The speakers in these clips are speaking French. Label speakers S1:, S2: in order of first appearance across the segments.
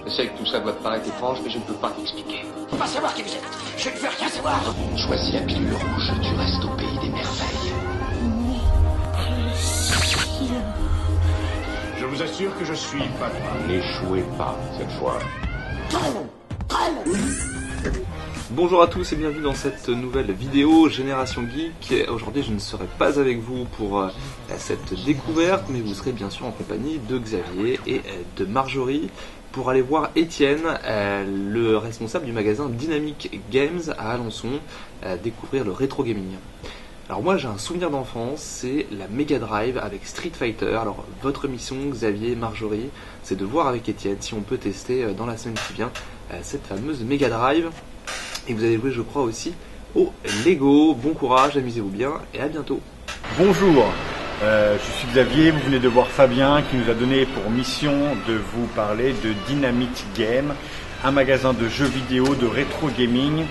S1: Je sais que tout ça doit te paraître étrange, mais je ne peux pas t'expliquer.
S2: Faut pas savoir qui vous êtes. Je ne veux rien savoir.
S1: Choisis la pilule rouge, tu restes au pays des merveilles.
S3: Je vous assure que je suis pas grave.
S4: N'échouez pas cette fois.
S5: Bonjour à tous et bienvenue dans cette nouvelle vidéo Génération Geek. Aujourd'hui je ne serai pas avec vous pour cette découverte, mais vous serez bien sûr en compagnie de Xavier et de Marjorie pour aller voir Étienne, le responsable du magasin Dynamic Games à Alençon, découvrir le rétro gaming. Alors moi j'ai un souvenir d'enfance, c'est la Mega Drive avec Street Fighter. Alors votre mission Xavier, Marjorie, c'est de voir avec Étienne si on peut tester dans la semaine qui vient cette fameuse Mega Drive. Et vous allez jouer je crois aussi au Lego. Bon courage, amusez-vous bien et à bientôt.
S6: Bonjour, je suis Xavier, vous venez de voir Fabien qui nous a donné pour mission de vous parler de Dynamic Game, un magasin de jeux vidéo, de rétro gaming.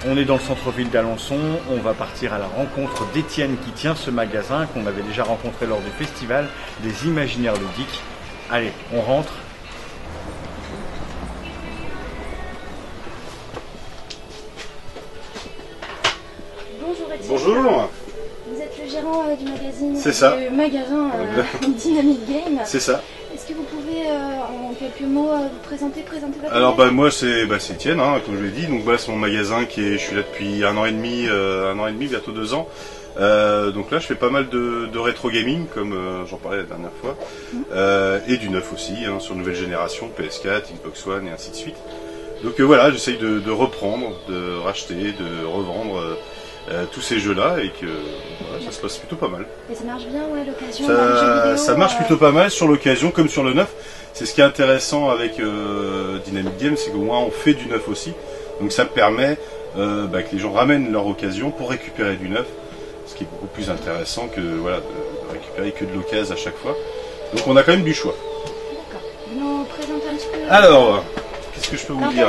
S6: On est dans le centre-ville d'Alençon, on va partir à la rencontre d'Étienne qui tient ce magasin, qu'on avait déjà rencontré lors du festival des Imaginaires Ludiques. Allez, on rentre.
S7: Bonjour Étienne.
S6: Bonjour.
S7: Vous êtes le gérant du magazine.
S6: C'est ça.
S7: Du magasin Dynamic Game.
S6: C'est ça.
S7: Est-ce que vous pouvez en quelques mots vous présenter votre
S6: Alors
S7: magasin?
S6: moi c'est Étienne, comme je l'ai dit. Donc c'est mon magasin je suis là depuis un an et demi, bientôt 2 ans. Donc là je fais pas mal de rétro gaming comme j'en parlais la dernière fois, et du neuf aussi, sur nouvelle génération, PS4, Xbox One et ainsi de suite. Donc voilà, j'essaye de reprendre, de racheter, de revendre tous ces jeux-là et que voilà, ça se passe plutôt pas mal.
S7: Et ça marche bien, ouais, l'occasion dans les jeux vidéo,
S6: ça marche plutôt pas mal sur l'occasion comme sur le neuf. C'est ce qui est intéressant avec Dynamic Games, c'est qu'au moins on fait du neuf aussi. Donc ça permet que les gens ramènent leur occasion pour récupérer du neuf, ce qui est beaucoup plus intéressant que de récupérer que de l'occasion à chaque fois. Donc on a quand même du choix.
S7: D'accord. Vous nous présentez un petit peu
S6: Alors, qu'est-ce que je peux vous dire?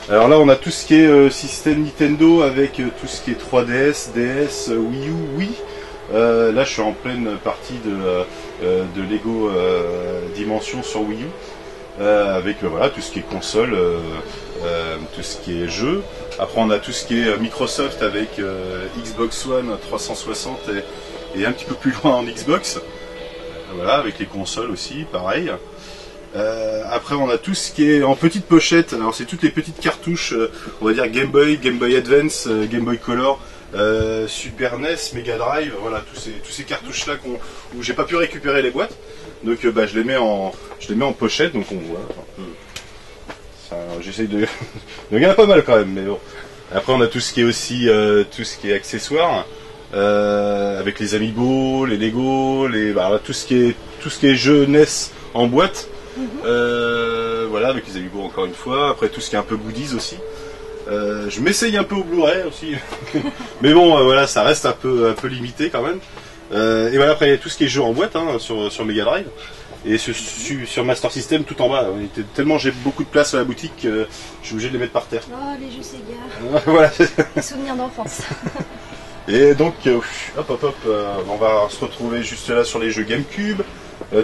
S6: Alors là on a tout ce qui est système Nintendo avec tout ce qui est 3DS, DS, Wii U, Wii. Là je suis en pleine partie de Lego Dimension sur Wii U, avec tout ce qui est console, tout ce qui est jeu. Après on a tout ce qui est Microsoft avec Xbox One 360 et un petit peu plus loin en Xbox. Voilà, avec les consoles aussi, pareil. Après on a tout ce qui est en petite pochette, alors c'est toutes les petites cartouches, on va dire Game Boy, Game Boy Advance, Game Boy Color, Super NES, Mega Drive, voilà tous ces cartouches là où j'ai pas pu récupérer les boîtes, donc je les mets en pochette, donc on voit. J'essaye de il y en a pas mal quand même, mais bon. Après on a tout ce qui est aussi tout ce qui est accessoires, avec les Amiibo, les Lego, tout ce qui est jeux NES en boîte. Voilà, avec les Amiibo encore une fois. Après tout ce qui est un peu goodies aussi. Je m'essaye un peu au Blu-ray aussi, mais bon, voilà, ça reste un peu limité quand même. Et voilà, après il y a tout ce qui est jeux en boîte sur Mega Drive et sur Master System tout en bas. Tellement j'ai beaucoup de place à la boutique, je suis obligé de les mettre par terre.
S7: Oh, les jeux Sega.
S6: Voilà.
S7: Des souvenirs d'enfance.
S6: Et donc, on va se retrouver juste là sur les jeux GameCube.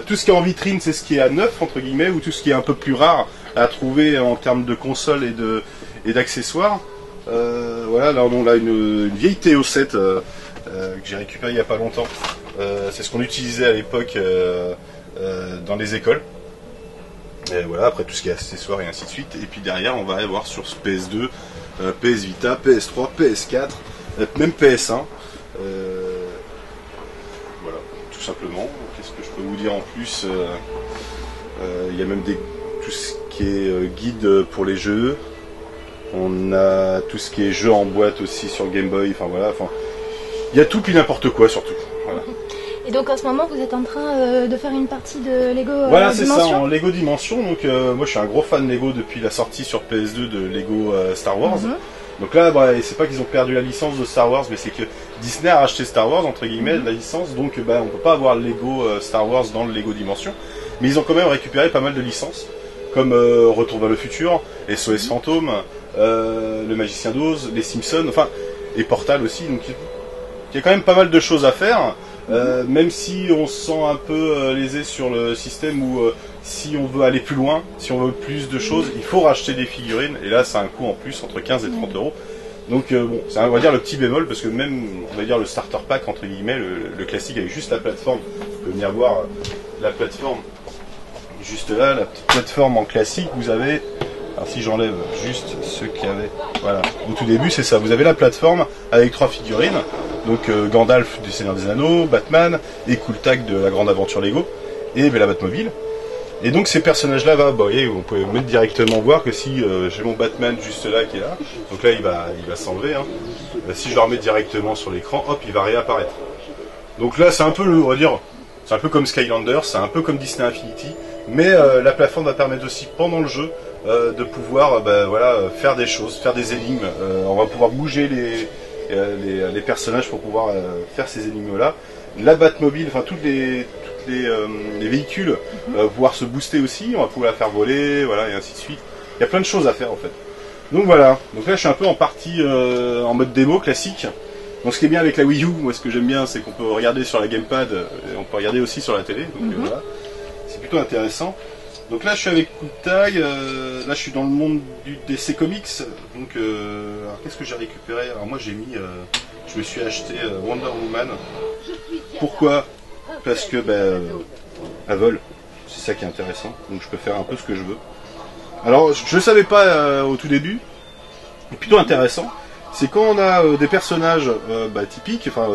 S6: Tout ce qui est en vitrine, c'est ce qui est à neuf, entre guillemets, ou tout ce qui est un peu plus rare à trouver en termes de consoles et d'accessoires. Voilà, là on a une vieille TO7 que j'ai récupérée il n'y a pas longtemps. C'est ce qu'on utilisait à l'époque dans les écoles. Et voilà, après tout ce qui est accessoires et ainsi de suite. Et puis derrière, on va avoir sur ce PS2, PS Vita, PS3, PS4, même PS1. Voilà, tout simplement. Qu'est-ce que je peux vous dire en plus? Il y a même tout ce qui est guide pour les jeux. On a tout ce qui est jeux en boîte aussi sur Game Boy. Il y a tout puis n'importe quoi surtout. Voilà.
S7: Et donc en ce moment vous êtes en train de faire une partie de Lego
S6: Voilà, c'est
S7: Dimension.
S6: ça, en Lego Dimension. Donc moi je suis un gros fan Lego depuis la sortie sur PS2 de Lego Star Wars. Donc là, c'est pas qu'ils ont perdu la licence de Star Wars, mais c'est que Disney a racheté Star Wars, entre guillemets, la licence. Donc on peut pas avoir Lego Star Wars dans le Lego Dimension. Mais ils ont quand même récupéré pas mal de licences, comme Retour vers le futur, SOS Fantôme, Le Magicien d'Oz, Les Simpsons, et Portal aussi. Donc il y a quand même pas mal de choses à faire. Même si on se sent un peu lésé sur le système où si on veut aller plus loin, si on veut plus de choses, il faut racheter des figurines. Et là, c'est un coût en plus entre 15 et 30 euros. Donc bon, c'est on va dire le petit bémol parce que même on va dire le starter pack entre guillemets, le classique avec juste la plateforme. Vous pouvez venir voir la plateforme juste là, la petite plateforme en classique. Vous avez, alors si j'enlève juste ceux qui avaient, voilà, au tout début c'est ça. Vous avez la plateforme avec 3 figurines. Donc Gandalf du Seigneur des Anneaux, Batman et Cool Tag de la Grande Aventure Lego et la Batmobile. Et donc ces personnages-là, vous voyez, vous pouvez même directement voir que si j'ai mon Batman juste là qui est là, donc là il va s'enlever. Hein. Si je le remets directement sur l'écran, hop, il va réapparaître. Donc là c'est un peu, on va dire, c'est un peu comme Skylander, c'est un peu comme Disney Infinity, mais la plateforme va permettre aussi pendant le jeu de pouvoir, voilà, faire des choses, faire des énigmes. On va pouvoir bouger les personnages pour pouvoir faire ces énigmes-là. La Batmobile, enfin toutes les véhicules pouvoir se booster aussi, on va pouvoir la faire voler, voilà, et ainsi de suite. Il y a plein de choses à faire en fait. Donc voilà, donc là je suis un peu en partie en mode démo classique. Donc ce qui est bien avec la Wii U, moi ce que j'aime bien c'est qu'on peut regarder sur la gamepad, et on peut regarder aussi sur la télé, donc voilà, c'est plutôt intéressant. Donc là je suis avec Cool Tag, là je suis dans le monde du DC Comics, donc alors qu'est-ce que j'ai récupéré? Alors moi j'ai mis, je me suis acheté Wonder Woman. Pourquoi? Parce que elle vole, c'est ça qui est intéressant, donc je peux faire un peu ce que je veux. Alors je ne savais pas au tout début, et plutôt intéressant, c'est quand on a des personnages typiques, enfin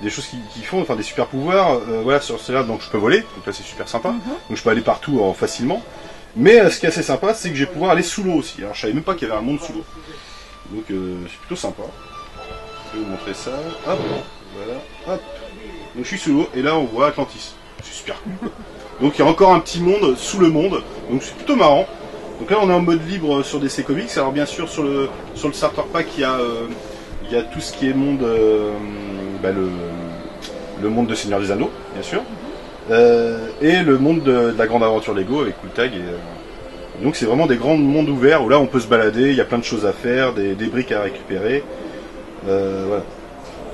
S6: des choses qui font, enfin des super pouvoirs, voilà, sur celle-là, donc je peux voler, donc là c'est super sympa, donc je peux aller partout facilement. Mais ce qui est assez sympa, c'est que je vais pouvoir aller sous l'eau aussi. Alors je savais même pas qu'il y avait un monde sous l'eau, donc c'est plutôt sympa. Je vais vous montrer ça, hop, voilà, hop. Donc je suis sous l'eau et là on voit Atlantis. C'est super cool. Donc il y a encore un petit monde sous le monde. Donc c'est plutôt marrant. Donc là on est en mode libre sur DC Comics. Alors bien sûr sur le starter pack il y a tout ce qui est monde le monde de Seigneur des Anneaux, bien sûr. Et le monde de la Grande Aventure Lego avec Cool Tag. Donc c'est vraiment des grands mondes ouverts où là on peut se balader, il y a plein de choses à faire, des briques à récupérer. Voilà.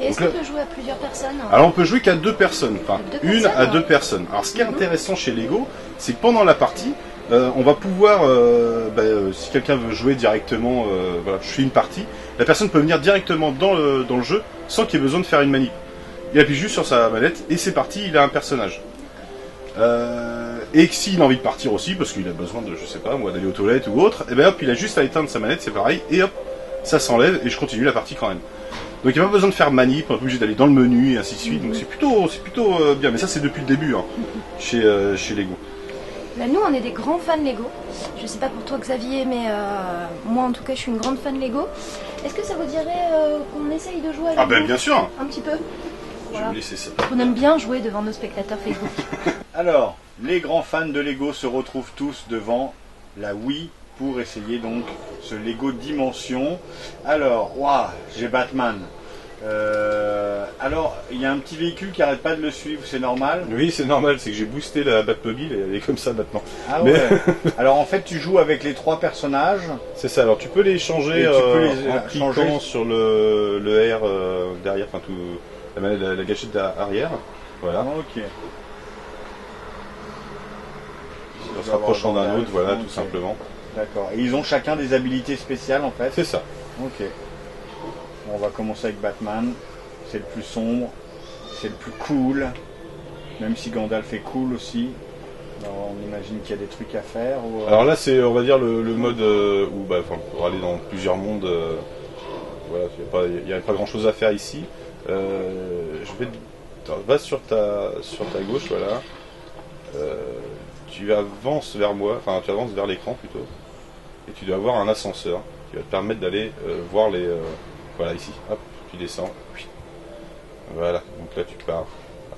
S7: Et est-ce qu'on peut jouer à plusieurs personnes?
S6: Alors on peut jouer qu'à 2 personnes, enfin une à 2 personnes. Alors ce qui est intéressant chez Lego, c'est que pendant la partie, on va pouvoir, si quelqu'un veut jouer directement, voilà, je fais une partie, la personne peut venir directement dans le jeu sans qu'il ait besoin de faire une manip. Il appuie juste sur sa manette et c'est parti, il a un personnage. Et s'il a envie de partir aussi, parce qu'il a besoin de, je sais pas moi, d'aller aux toilettes ou autre, et hop, il a juste à éteindre sa manette, c'est pareil, et hop, ça s'enlève et je continue la partie quand même. Donc il n'y a pas besoin de faire manip, on est obligé d'aller dans le menu et ainsi de suite. Donc c'est plutôt bien. Mais ça c'est depuis le début hein, chez Lego.
S7: Nous on est des grands fans Lego. Je sais pas pour toi Xavier, mais moi en tout cas je suis une grande fan Lego. Est-ce que ça vous dirait qu'on essaye de jouer à Lego?
S6: Ah ben bien sûr.
S7: Un petit peu.
S6: Voilà. Je vais vous laisser ça.
S7: On aime bien jouer devant nos spectateurs Facebook.
S8: Alors, les grands fans de Lego se retrouvent tous devant la Wii pour essayer donc ce Lego Dimension. Alors, waouh, j'ai Batman. Alors, il y a un petit véhicule qui arrête pas de le suivre, c'est normal?
S6: Oui, c'est normal, c'est que j'ai boosté la Batmobile et elle est comme ça maintenant.
S8: Ah ouais. Alors en fait, tu joues avec les 3 personnages.
S6: C'est ça, alors tu peux les changer en cliquant sur le R derrière, enfin tout, la gâchette arrière. Voilà.
S8: Ok.
S6: En se rapprochant d'un autre, voilà, tout simplement.
S8: D'accord. Et ils ont chacun des habilités spéciales en fait?
S6: C'est ça.
S8: Ok. On va commencer avec Batman. C'est le plus sombre. C'est le plus cool. Même si Gandalf est cool aussi. Alors, on imagine qu'il y a des trucs à faire. Ou,
S6: Alors là, c'est, on va dire, le mode où pour aller dans plusieurs mondes. Voilà, il n'y a pas grand chose à faire ici. Va sur ta gauche, voilà. Tu avances vers moi, enfin tu avances vers l'écran plutôt, et tu dois avoir un ascenseur qui va te permettre d'aller voir les... voilà, ici, hop, tu descends, voilà, donc là tu pars,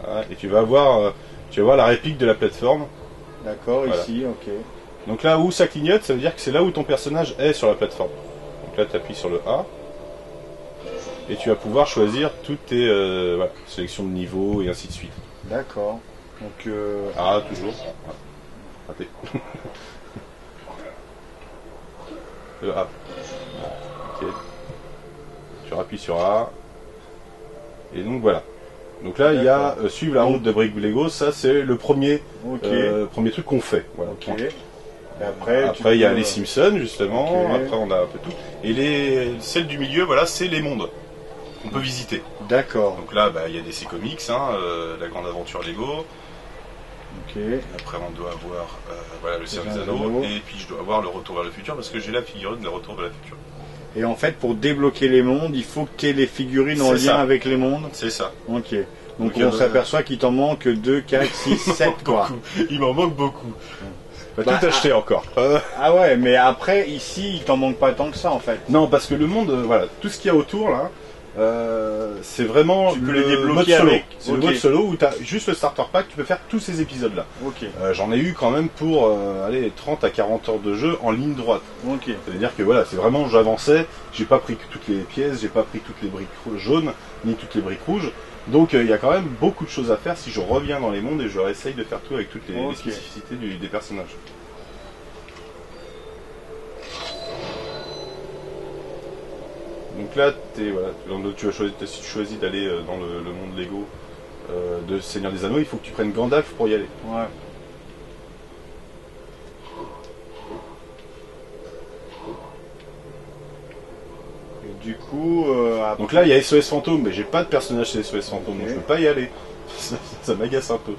S6: voilà, et tu vas voir la réplique de la plateforme.
S8: D'accord, voilà. Ici, ok.
S6: Donc là où ça clignote, ça veut dire que c'est là où ton personnage est sur la plateforme. Donc là tu appuies sur le A, et tu vas pouvoir choisir toutes tes sélections de niveaux et ainsi de suite.
S8: D'accord. Donc
S6: A, toujours. Raté. Le A. Ok. Tu appuies sur A. Et donc voilà. Donc là, il y a suivre la route de Brick Lego, ça c'est le premier, premier truc qu'on fait. Voilà.
S8: Et après,
S6: il y a les Simpsons justement, après on a un peu tout. Et celle du milieu, voilà, c'est les mondes qu'on peut visiter.
S8: D'accord.
S6: Donc là, il y a DC Comics, la grande aventure Lego. Après on doit avoir voilà, le Seigneur des Anneaux, et puis je dois avoir le Retour vers le futur parce que j'ai la figurine de Retour vers le futur.
S8: Et en fait, pour débloquer les mondes, il faut que tu aies les figurines en lien avec les mondes.
S6: C'est ça.
S8: Ok. Donc on s'aperçoit qu'il t'en manque 2, 4, 6, 7 quoi.
S6: Il m'en manque beaucoup. Tout acheter encore.
S8: Ah ouais, mais après, ici, il t'en manque pas tant que ça en fait.
S6: Non, parce que le monde, voilà, tout ce qu'il y a autour là, c'est vraiment
S8: tu peux les débloquer
S6: mode solo.
S8: avec.
S6: C'est le mode solo où tu as juste le starter pack, tu peux faire tous ces épisodes là. J'en ai eu quand même pour 30 à 40 heures de jeu en ligne droite. C'est-à-dire que voilà, c'est vraiment j'avançais, j'ai pas pris toutes les pièces, j'ai pas pris toutes les briques jaunes, ni toutes les briques rouges. Donc il y a quand même beaucoup de choses à faire si je reviens dans les mondes et je réessaye de faire tout avec toutes les spécificités des personnages. Donc là, tu as choisi, si tu choisis d'aller dans le monde Lego de Seigneur des Anneaux, il faut que tu prennes Gandalf pour y aller.
S8: Ouais. Et du coup,
S6: donc là, il y a SOS Fantôme, mais j'ai pas de personnage chez SOS Fantôme, donc je peux pas y aller. Ça m'agace un peu.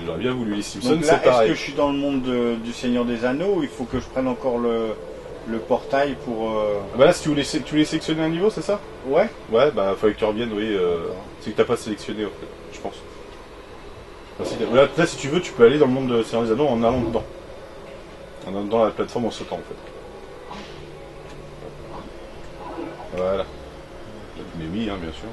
S6: J'aurais bien voulu les Simpsons,
S8: donc là,
S6: c'est pareil.
S8: Est-ce que je suis dans le monde du Seigneur des Anneaux ou il faut que je prenne encore le portail pour...
S6: Bah là, si tu voulais sélectionner un niveau, c'est ça?
S8: Ouais.
S6: Ouais, bah fallait que tu reviennes, oui. C'est que t'as pas sélectionné, en fait, je pense. Là, si tu veux, tu peux aller dans le monde de Seigneur des Anneaux en allant dedans. Dans la plateforme en sautant, en fait. Voilà. Mais oui, bien sûr.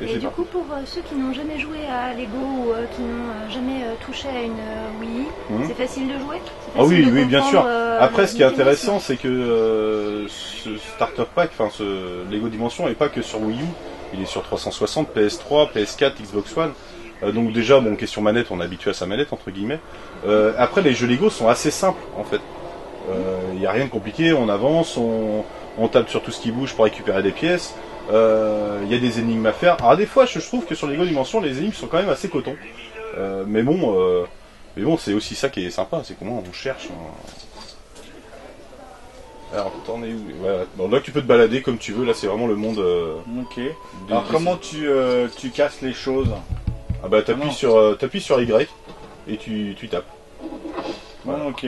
S7: Et du coup, pour ceux qui n'ont jamais joué à Lego ou qui n'ont jamais touché à une Wii, c'est facile de jouer?
S6: Ah oui, bien sûr. Après, ce qui est intéressant, c'est que ce starter pack, enfin ce Lego Dimension, n'est pas que sur Wii U. Il est sur 360, PS3, PS4, Xbox One. Donc déjà, question manette, on est habitué à sa manette, entre guillemets. Après, les jeux Lego sont assez simples, en fait. Il n'y a rien de compliqué, on avance, on tape sur tout ce qui bouge pour récupérer des pièces. Il y a des énigmes à faire. Alors des fois, je trouve que sur Lego Dimension, les énigmes sont quand même assez coton. Mais bon, c'est aussi ça qui est sympa, c'est comment on cherche. Alors, t'en es où? Voilà. Bon, là, tu peux te balader comme tu veux. Là, c'est vraiment le monde.
S8: Alors, comment tu casses les choses?
S6: Ah bah, t'appuies sur Y et tu tapes.
S8: Voilà. Ok.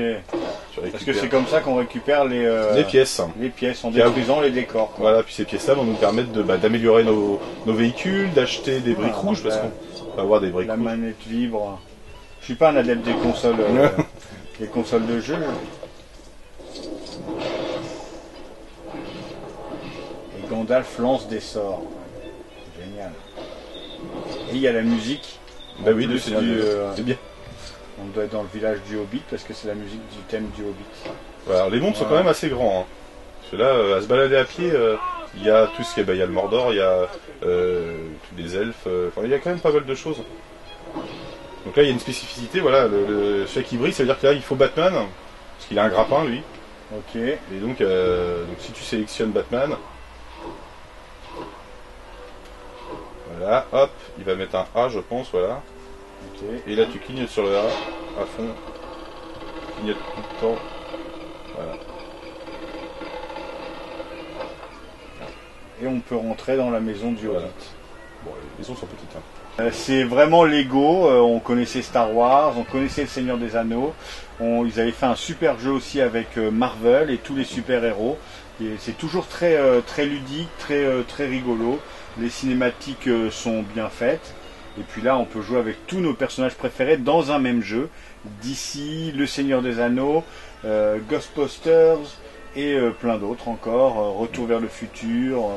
S8: Parce que c'est comme ça qu'on récupère les
S6: pièces.
S8: Les pièces en détruisant les décors. Quoi.
S6: Voilà, puis ces pièces-là vont nous permettre d'améliorer nos véhicules, d'acheter des briques rouges, parce qu'on va avoir des briques rouges.
S8: La manette vibre. Je suis pas un adepte des consoles, des consoles de jeu. Et Gandalf lance des sorts. Génial. Et il y a la musique.
S6: Bah oui, c'est bien.
S8: On doit être dans le village du Hobbit parce que c'est la musique du thème du Hobbit.
S6: Alors, les mondes sont quand même assez grands. Parce que là, à se balader à pied, il y a tout ce qui est. Il y a le Mordor, il y a tous les elfes. Il y a quand même pas mal de choses. Donc là, il y a une spécificité. Voilà, le celui qui brille, ça veut dire que là, il faut Batman. Parce qu'il a un grappin, lui.
S8: Ok.
S6: Et donc si tu sélectionnes Batman. Voilà, hop, il va mettre un A, je pense, voilà. Okay. Et là, tu clignotes sur le A à fond. Tu clignotes tout le temps. Voilà.
S8: Et on peut rentrer dans la maison du Hobbit.
S6: Bon, les maisons sont petites. Hein.
S8: C'est vraiment Lego. On connaissait Star Wars, on connaissait le Seigneur des Anneaux. Ils avaient fait un super jeu aussi avec Marvel et tous les super-héros. Et c'est toujours très, très ludique, très rigolo. Les cinématiques sont bien faites. Et puis là, on peut jouer avec tous nos personnages préférés dans un même jeu. DC, Le Seigneur des Anneaux, Ghostbusters et plein d'autres encore. Retour vers le futur.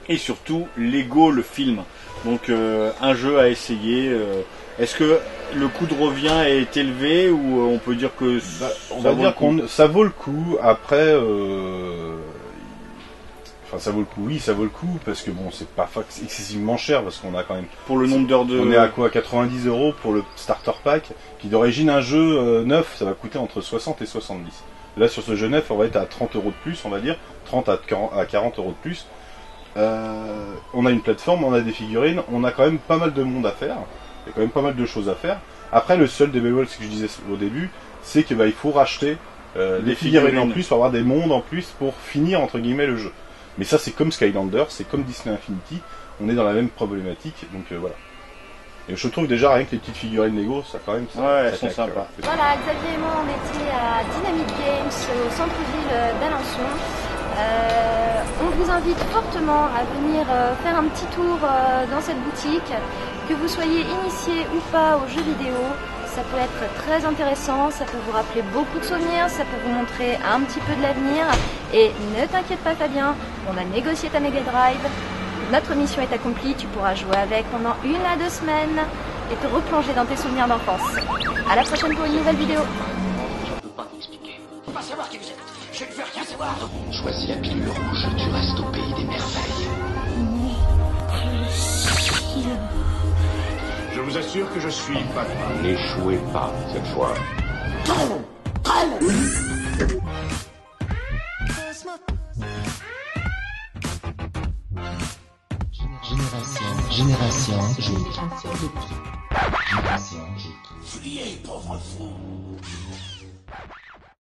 S8: Et surtout, Lego, le film. Donc un jeu à essayer. Est-ce que le coût de revient est élevé ou on peut dire que
S6: on va dire que ça vaut le coup. Après... Enfin, ça vaut le coup, oui, ça vaut le coup, parce que bon, c'est pas excessivement cher, parce qu'on a quand même...
S8: Pour le nombre d'heures de...
S6: On est à quoi, 90 € pour le starter pack, qui d'origine, un jeu neuf, ça va coûter entre 60 et 70. Là, sur ce jeu neuf, on va être à 30 € de plus, on va dire, 30 à 40 € de plus. on a une plateforme, on a des figurines, on a quand même pas mal de monde à faire. Il y a quand même pas mal de choses à faire. Après, le seul débat, ce que je disais au début, c'est que il faut racheter des figurines en plus, pour avoir des mondes en plus pour finir entre guillemets le jeu. Mais ça, c'est comme Skylander, c'est comme Disney Infinity, on est dans la même problématique, donc voilà. Et je trouve déjà rien que les petites figurines Lego, ça quand même.
S8: Ouais, elles sont sympas.
S7: Voilà, Xavier et moi, on était à Dynamic Games au centre-ville d'Alençon. On vous invite fortement à venir faire un petit tour dans cette boutique. Que vous soyez initié ou pas aux jeux vidéo, ça peut être très intéressant, ça peut vous rappeler beaucoup de souvenirs, ça peut vous montrer un petit peu de l'avenir. Et ne t'inquiète pas Fabien, on a négocié ta Mega Drive, notre mission est accomplie, tu pourras jouer avec pendant 1 à 2 semaines et te replonger dans tes souvenirs d'enfance. À la prochaine pour une nouvelle vidéo.
S2: Je ne peux pas t'expliquer. Je veux pas savoir qui vous êtes. Je ne veux rien savoir.
S1: Choisis la pilule rouge, tu restes au pays des merveilles.
S3: Je vous assure que je suis Batman.
S4: N'échouez pas cette fois.
S1: Génération Geek.
S2: Fuyez, pauvre fou.